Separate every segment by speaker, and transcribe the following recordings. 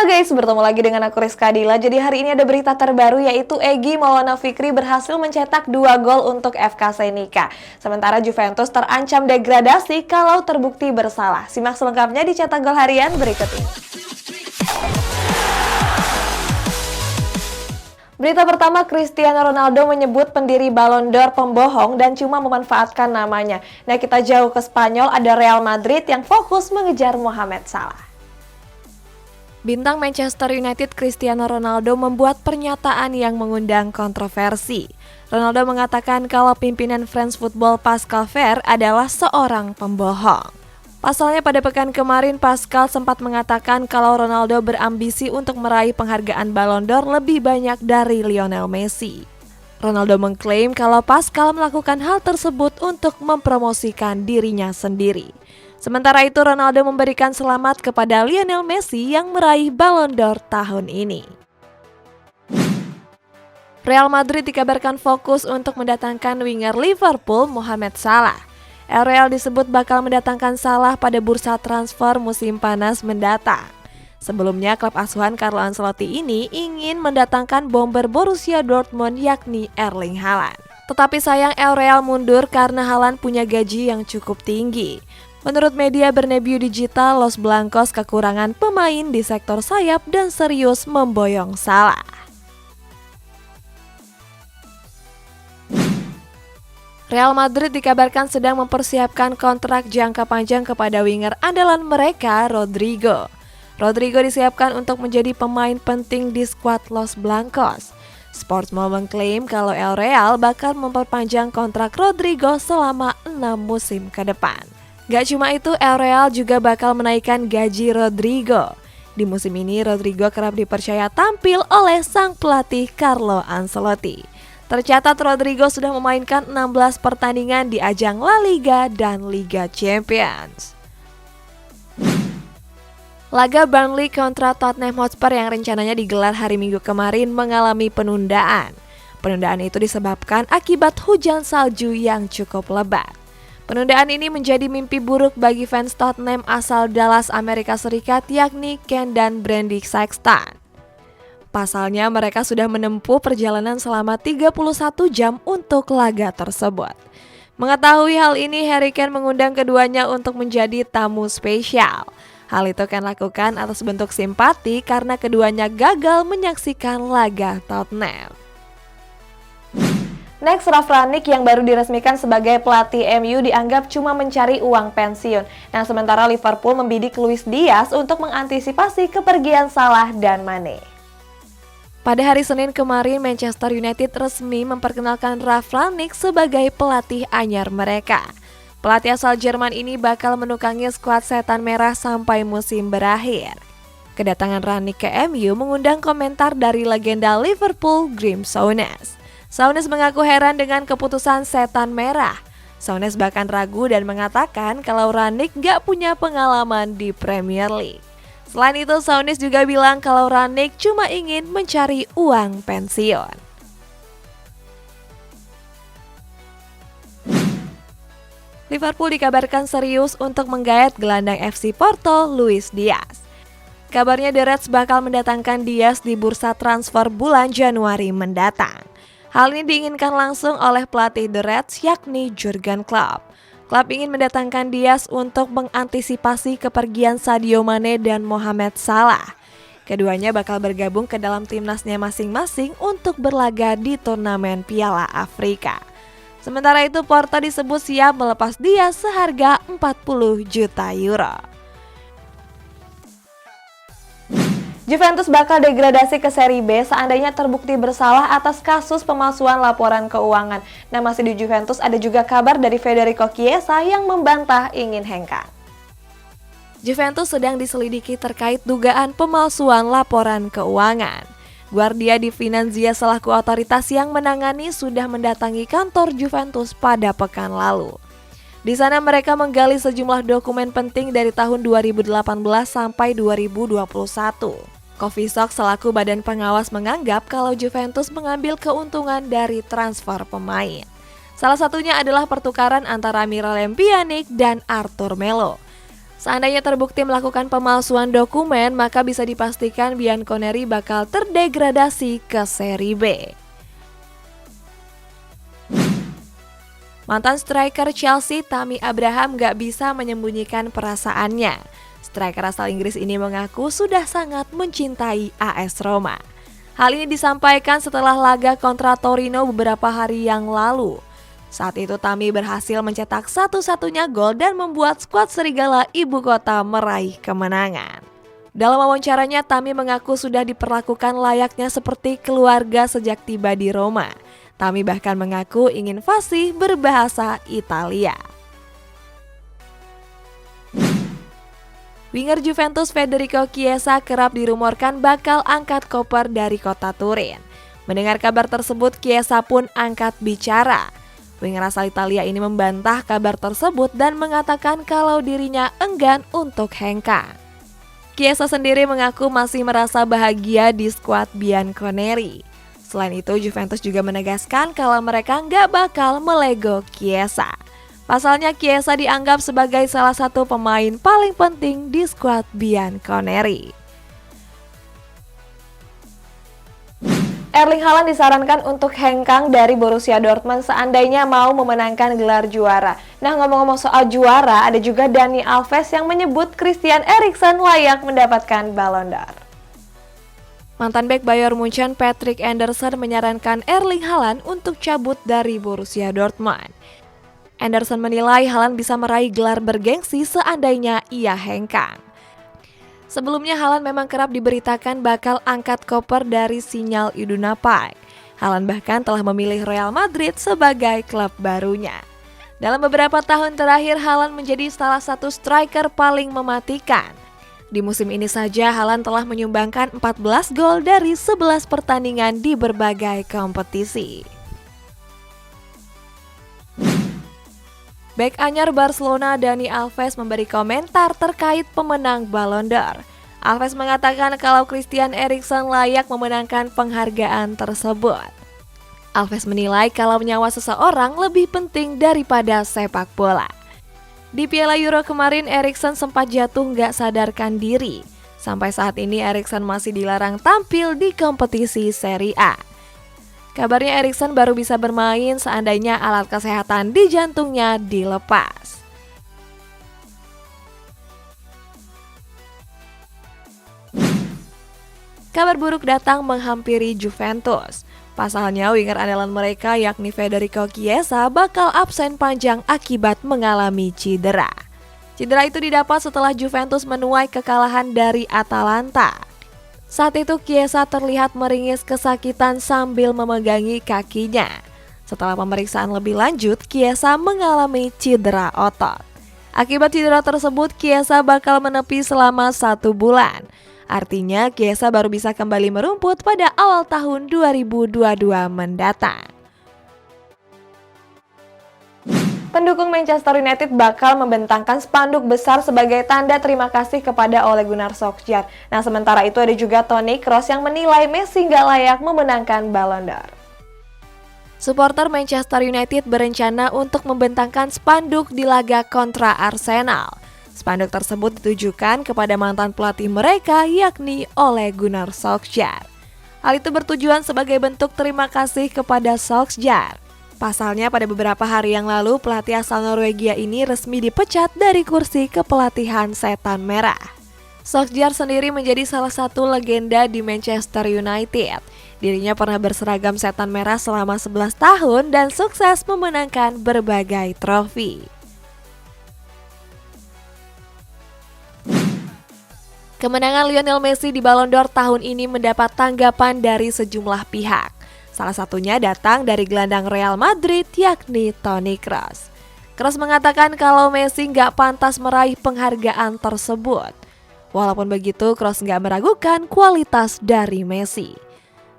Speaker 1: Halo guys, bertemu lagi dengan aku Rizka Dila. Jadi hari ini ada berita terbaru yaitu Egy Maulana Fikri berhasil mencetak 2 gol untuk FK Senica. Sementara Juventus terancam degradasi kalau terbukti bersalah. Simak selengkapnya di Cetak Gol Harian berikut ini. Berita pertama, Cristiano Ronaldo menyebut pendiri Ballon d'Or pembohong dan cuma memanfaatkan namanya. Nah, kita jauh ke Spanyol, ada Real Madrid yang fokus mengejar Mohamed Salah. Bintang Manchester United Cristiano Ronaldo membuat pernyataan yang mengundang kontroversi. Ronaldo mengatakan kalau pimpinan France Football Pascal Fer adalah seorang pembohong. Pasalnya pada pekan kemarin Pascal sempat mengatakan kalau Ronaldo berambisi untuk meraih penghargaan Ballon d'Or lebih banyak dari Lionel Messi. Ronaldo mengklaim kalau Pascal melakukan hal tersebut untuk mempromosikan dirinya sendiri. Sementara itu Ronaldo memberikan selamat kepada Lionel Messi yang meraih Ballon d'Or tahun ini. Real Madrid dikabarkan fokus untuk mendatangkan winger Liverpool Mohamed Salah. Real disebut bakal mendatangkan Salah pada bursa transfer musim panas mendatang. Sebelumnya klub asuhan Carlo Ancelotti ini ingin mendatangkan bomber Borussia Dortmund yakni Erling Haaland. Tetapi sayang Real mundur karena Haaland punya gaji yang cukup tinggi. Menurut media Bernabeu Digital, Los Blancos kekurangan pemain di sektor sayap dan serius memboyong Salah. Real Madrid dikabarkan sedang mempersiapkan kontrak jangka panjang kepada winger andalan mereka, Rodrigo. Rodrigo disiapkan untuk menjadi pemain penting di skuad Los Blancos. Sportsmo mengklaim kalau El Real bakal memperpanjang kontrak Rodrigo selama 6 musim ke depan. Gak cuma itu, El Real juga bakal menaikkan gaji Rodrigo. Di musim ini, Rodrigo kerap dipercaya tampil oleh sang pelatih Carlo Ancelotti. Tercatat Rodrigo sudah memainkan 16 pertandingan di ajang La Liga dan Liga Champions. Laga Burnley kontra Tottenham Hotspur yang rencananya digelar hari Minggu kemarin mengalami penundaan. Penundaan itu disebabkan akibat hujan salju yang cukup lebat. Penundaan ini menjadi mimpi buruk bagi fans Tottenham asal Dallas, Amerika Serikat yakni Ken dan Brandy Sexton. Pasalnya mereka sudah menempuh perjalanan selama 31 jam untuk laga tersebut. Mengetahui hal ini, Harry Kane mengundang keduanya untuk menjadi tamu spesial. Hal itu Kane lakukan atas bentuk simpati karena keduanya gagal menyaksikan laga Tottenham. Next, Ralf Rangnick yang baru diresmikan sebagai pelatih MU dianggap cuma mencari uang pensiun. Nah, sementara Liverpool membidik Luis Diaz untuk mengantisipasi kepergian Salah dan Mane. Pada hari Senin kemarin, Manchester United resmi memperkenalkan Ralf Rangnick sebagai pelatih anyar mereka. Pelatih asal Jerman ini bakal menukangi skuad Setan Merah sampai musim berakhir. Kedatangan Rangnick ke MU mengundang komentar dari legenda Liverpool, Graeme Souness. Souness mengaku heran dengan keputusan Setan Merah. Souness bahkan ragu dan mengatakan kalau Rangnick gak punya pengalaman di Premier League. Selain itu, Souness juga bilang kalau Rangnick cuma ingin mencari uang pensiun. Liverpool dikabarkan serius untuk menggait gelandang FC Porto, Luis Diaz. Kabarnya The Reds bakal mendatangkan Diaz di bursa transfer bulan Januari mendatang. Hal ini diinginkan langsung oleh pelatih The Reds yakni Jurgen Klopp. Klopp ingin mendatangkan Diaz untuk mengantisipasi kepergian Sadio Mane dan Mohamed Salah. Keduanya bakal bergabung ke dalam timnasnya masing-masing untuk berlaga di turnamen Piala Afrika. Sementara itu Porto disebut siap melepas Diaz seharga 40 juta euro. Juventus bakal degradasi ke Serie B seandainya terbukti bersalah atas kasus pemalsuan laporan keuangan. Nah, masih di Juventus ada juga kabar dari Federico Chiesa yang membantah ingin hengkang. Juventus sedang diselidiki terkait dugaan pemalsuan laporan keuangan. Guardia di Finanzia selaku otoritas yang menangani sudah mendatangi kantor Juventus pada pekan lalu. Di sana mereka menggali sejumlah dokumen penting dari tahun 2018 sampai 2021. Kovisok selaku badan pengawas menganggap kalau Juventus mengambil keuntungan dari transfer pemain. Salah satunya adalah pertukaran antara Miralem Pjanic dan Arthur Melo. Seandainya terbukti melakukan pemalsuan dokumen, maka bisa dipastikan Bianconeri bakal terdegradasi ke seri B. Mantan striker Chelsea Tammy Abraham gak bisa menyembunyikan perasaannya. Striker asal Inggris ini mengaku sudah sangat mencintai AS Roma. Hal ini disampaikan setelah laga kontra Torino beberapa hari yang lalu. Saat itu Tammy berhasil mencetak satu-satunya gol dan membuat skuad Serigala Ibu Kota meraih kemenangan. Dalam wawancaranya, Tammy mengaku sudah diperlakukan layaknya seperti keluarga sejak tiba di Roma. Tammy bahkan mengaku ingin fasih berbahasa Italia. Winger Juventus Federico Chiesa kerap dirumorkan bakal angkat koper dari kota Turin. Mendengar kabar tersebut, Chiesa pun angkat bicara. Winger asal Italia ini membantah kabar tersebut dan mengatakan kalau dirinya enggan untuk hengkang. Chiesa sendiri mengaku masih merasa bahagia di skuad Bianconeri. Selain itu, Juventus juga menegaskan kalau mereka nggak bakal melego Chiesa. Pasalnya, Chiesa dianggap sebagai salah satu pemain paling penting di skuad Bianconeri. Erling Haaland disarankan untuk hengkang dari Borussia Dortmund seandainya mau memenangkan gelar juara. Nah, ngomong-ngomong soal juara, ada juga Dani Alves yang menyebut Christian Eriksen layak mendapatkan Ballon d'Or. Mantan bek Bayern Munchen Patrick Anderson menyarankan Erling Haaland untuk cabut dari Borussia Dortmund. Anderson menilai Haaland bisa meraih gelar bergengsi seandainya ia hengkang. Sebelumnya Haaland memang kerap diberitakan bakal angkat koper dari Sinyal Iduna Park. Haaland bahkan telah memilih Real Madrid sebagai klub barunya. Dalam beberapa tahun terakhir, Haaland menjadi salah satu striker paling mematikan. Di musim ini saja, Haaland telah menyumbangkan 14 gol dari 11 pertandingan di berbagai kompetisi. Bek anyar Barcelona Dani Alves memberi komentar terkait pemenang Ballon d'Or. Alves mengatakan kalau Christian Eriksen layak memenangkan penghargaan tersebut. Alves menilai kalau nyawa seseorang lebih penting daripada sepak bola. Di Piala Euro kemarin, Eriksen sempat jatuh nggak sadarkan diri. Sampai saat ini Eriksen masih dilarang tampil di kompetisi Serie A. Kabarnya Eriksen baru bisa bermain seandainya alat kesehatan di jantungnya dilepas. Kabar buruk datang menghampiri Juventus. Pasalnya winger andalan mereka yakni Federico Chiesa bakal absen panjang akibat mengalami cedera. Cedera itu didapat setelah Juventus menuai kekalahan dari Atalanta. Saat itu Chiesa terlihat meringis kesakitan sambil memegangi kakinya. Setelah pemeriksaan lebih lanjut, Chiesa mengalami cedera otot. Akibat cedera tersebut, Chiesa bakal menepi selama 1 bulan. Artinya Chiesa baru bisa kembali merumput pada awal tahun 2022 mendatang. Pendukung Manchester United bakal membentangkan spanduk besar sebagai tanda terima kasih kepada Ole Gunnar Solskjaer. Nah, sementara itu ada juga Toni Kroos yang menilai Messi nggak layak memenangkan Ballon d'Or. Supporter Manchester United berencana untuk membentangkan spanduk di laga kontra Arsenal. Spanduk tersebut ditujukan kepada mantan pelatih mereka yakni Ole Gunnar Solskjaer. Hal itu bertujuan sebagai bentuk terima kasih kepada Solskjaer. Pasalnya pada beberapa hari yang lalu pelatih asal Norwegia ini resmi dipecat dari kursi kepelatihan Setan Merah. Solskjaer sendiri menjadi salah satu legenda di Manchester United. Dirinya pernah berseragam Setan Merah selama 11 tahun dan sukses memenangkan berbagai trofi. Kemenangan Lionel Messi di Ballon d'Or tahun ini mendapat tanggapan dari sejumlah pihak. Salah satunya datang dari gelandang Real Madrid yakni Toni Kroos. Kroos mengatakan kalau Messi nggak pantas meraih penghargaan tersebut. Walaupun begitu, Kroos nggak meragukan kualitas dari Messi.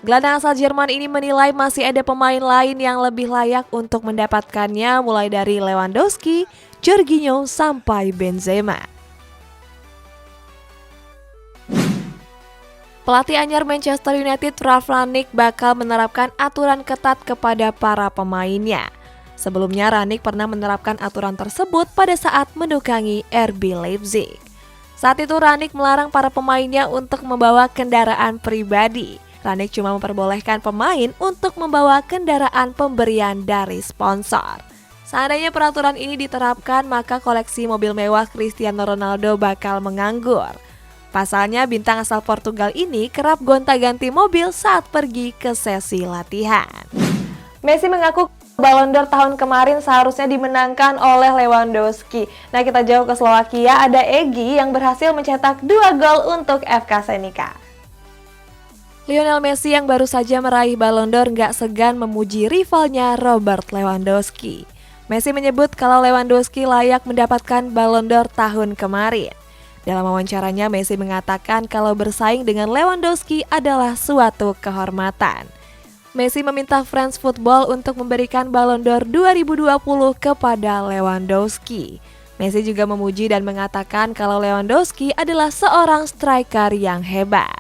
Speaker 1: Gelandang asal Jerman ini menilai masih ada pemain lain yang lebih layak untuk mendapatkannya mulai dari Lewandowski, Jorginho sampai Benzema. Pelatih anyar Manchester United Ralf Rangnick bakal menerapkan aturan ketat kepada para pemainnya. Sebelumnya Rangnick pernah menerapkan aturan tersebut pada saat mendukangi RB Leipzig. Saat itu Rangnick melarang para pemainnya untuk membawa kendaraan pribadi. Rangnick cuma memperbolehkan pemain untuk membawa kendaraan pemberian dari sponsor. Seandainya peraturan ini diterapkan, maka koleksi mobil mewah Cristiano Ronaldo bakal menganggur. Pasalnya bintang asal Portugal ini kerap gonta-ganti mobil saat pergi ke sesi latihan. Messi mengaku Ballon d'Or tahun kemarin seharusnya dimenangkan oleh Lewandowski. Nah, kita jauh ke Slovakia, ada Egy yang berhasil mencetak 2 gol untuk FK Senica. Lionel Messi yang baru saja meraih Ballon d'Or nggak segan memuji rivalnya Robert Lewandowski. Messi menyebut kalau Lewandowski layak mendapatkan Ballon d'Or tahun kemarin. Dalam wawancaranya, Messi mengatakan kalau bersaing dengan Lewandowski adalah suatu kehormatan. Messi meminta France Football untuk memberikan Ballon d'Or 2020 kepada Lewandowski. Messi juga memuji dan mengatakan kalau Lewandowski adalah seorang striker yang hebat.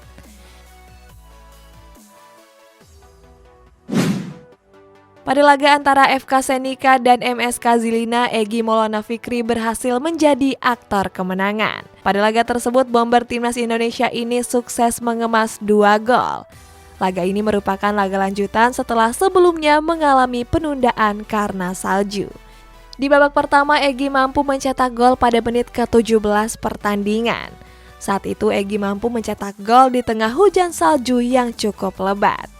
Speaker 1: Pada laga antara FK Senica dan MSK Žilina, Egy Maulana Fikri berhasil menjadi aktor kemenangan. Pada laga tersebut, bomber timnas Indonesia ini sukses mengemas 2 gol. Laga ini merupakan laga lanjutan setelah sebelumnya mengalami penundaan karena salju. Di babak pertama, Egy mampu mencetak gol pada menit ke-17 pertandingan. Saat itu, Egy mampu mencetak gol di tengah hujan salju yang cukup lebat.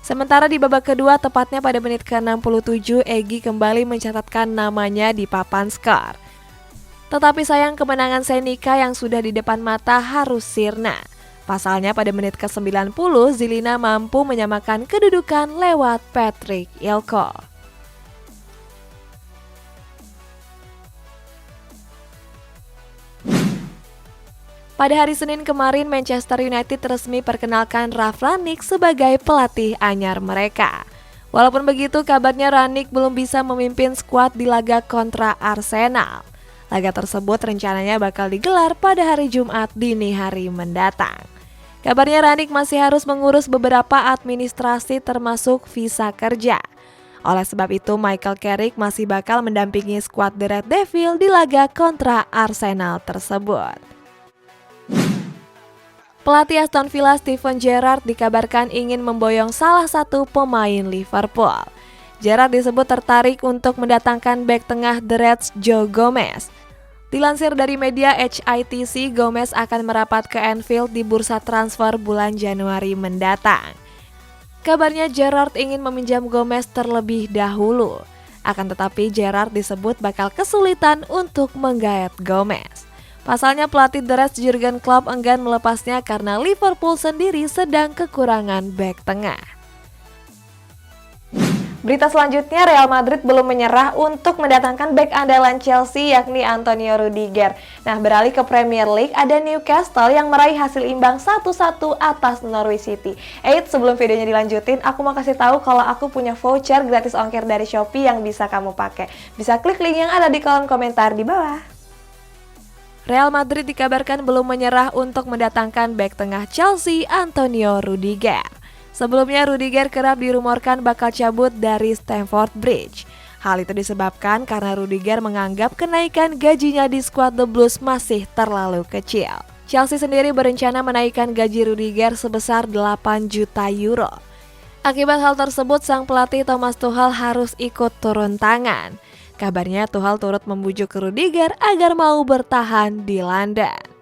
Speaker 1: Sementara di babak kedua, tepatnya pada menit ke-67, Egy kembali mencatatkan namanya di papan skor. Tetapi sayang kemenangan Senica yang sudah di depan mata harus sirna. Pasalnya pada menit ke-90, Žilina mampu menyamakan kedudukan lewat Patrick Ilko. Pada hari Senin kemarin, Manchester United resmi perkenalkan Ralf Rangnick sebagai pelatih anyar mereka. Walaupun begitu, kabarnya Rangnick belum bisa memimpin skuad di laga kontra Arsenal. Laga tersebut rencananya bakal digelar pada hari Jumat dini hari mendatang. Kabarnya Rangnick masih harus mengurus beberapa administrasi termasuk visa kerja. Oleh sebab itu, Michael Carrick masih bakal mendampingi skuad The Red Devil di laga kontra Arsenal tersebut. Pelatih Aston Villa Steven Gerrard dikabarkan ingin memboyong salah satu pemain Liverpool. Gerrard disebut tertarik untuk mendatangkan bek tengah The Reds Joe Gomez. Dilansir dari media HITC, Gomez akan merapat ke Anfield di bursa transfer bulan Januari mendatang. Kabarnya Gerrard ingin meminjam Gomez terlebih dahulu. Akan tetapi Gerrard disebut bakal kesulitan untuk menggait Gomez. Pasalnya pelatih The Reds Jurgen Klopp enggan melepasnya karena Liverpool sendiri sedang kekurangan bek tengah. Berita selanjutnya, Real Madrid belum menyerah untuk mendatangkan bek andalan Chelsea yakni Antonio Rudiger. Nah, beralih ke Premier League, ada Newcastle yang meraih hasil imbang 1-1 atas Norwich City. Sebelum videonya dilanjutin, aku mau kasih tahu kalau aku punya voucher gratis ongkir dari Shopee yang bisa kamu pakai. Bisa klik link yang ada di kolom komentar di bawah. Real Madrid dikabarkan belum menyerah untuk mendatangkan bek tengah Chelsea Antonio Rudiger. Sebelumnya Rudiger kerap dirumorkan bakal cabut dari Stamford Bridge. Hal itu disebabkan karena Rudiger menganggap kenaikan gajinya di skuad The Blues masih terlalu kecil. Chelsea sendiri berencana menaikkan gaji Rudiger sebesar 8 juta euro. Akibat hal tersebut, sang pelatih Thomas Tuchel harus ikut turun tangan. Kabarnya Tuchel turut membujuk Rudiger agar mau bertahan di London.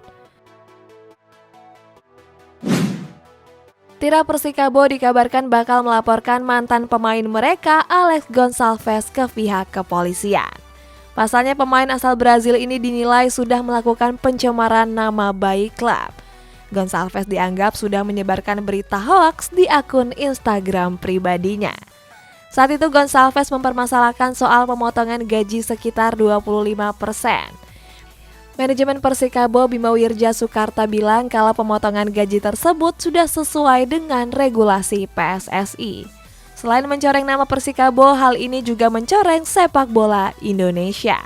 Speaker 1: Tira Persikabo dikabarkan bakal melaporkan mantan pemain mereka Alex Gonçalves ke pihak kepolisian. Pasalnya pemain asal Brazil ini dinilai sudah melakukan pencemaran nama baik klub. Gonçalves dianggap sudah menyebarkan berita hoaks di akun Instagram pribadinya. Saat itu Gonçalves mempermasalahkan soal pemotongan gaji sekitar 25%. Manajemen Persikabo Bima Wirja Sukarta bilang kalau pemotongan gaji tersebut sudah sesuai dengan regulasi PSSI. Selain mencoreng nama Persikabo, hal ini juga mencoreng sepak bola Indonesia.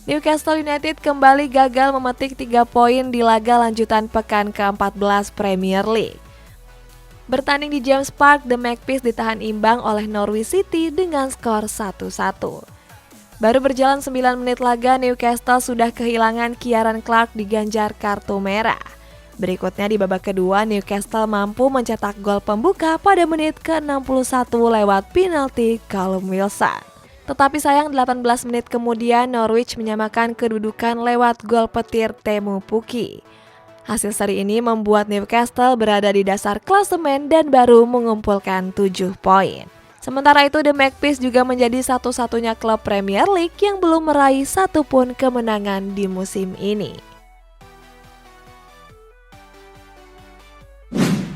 Speaker 1: Newcastle United kembali gagal memetik 3 poin di laga lanjutan pekan ke-14 Premier League. Bertanding di James Park, The Magpies ditahan imbang oleh Norwich City dengan skor 1-1. Baru berjalan 9 menit laga, Newcastle sudah kehilangan Kieran Clark diganjar kartu merah. Berikutnya di babak kedua, Newcastle mampu mencetak gol pembuka pada menit ke-61 lewat penalti Callum Wilson. Tetapi sayang 18 menit kemudian Norwich menyamakan kedudukan lewat gol petir Teemu Pukki. Hasil seri ini membuat Newcastle berada di dasar klasemen dan baru mengumpulkan 7 poin. Sementara itu The Magpies juga menjadi satu-satunya klub Premier League yang belum meraih satupun kemenangan di musim ini.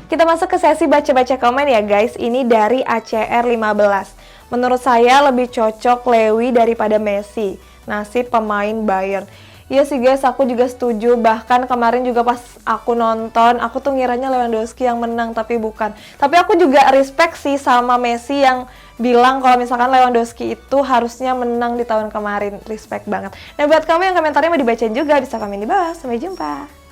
Speaker 1: Kita masuk ke sesi baca-baca komen ya guys, ini dari ACR15. Menurut saya lebih cocok Lewy daripada Messi, nasib pemain Bayern. Iya sih guys, aku juga setuju. Bahkan kemarin juga pas aku nonton, aku tuh ngiranya Lewandowski yang menang, tapi bukan. Tapi aku juga respect sih sama Messi yang bilang kalau misalkan Lewandowski itu harusnya menang di tahun kemarin. Respect banget. Nah buat kamu yang komentarnya mau dibacain juga, bisa komen di bawah. Sampai jumpa.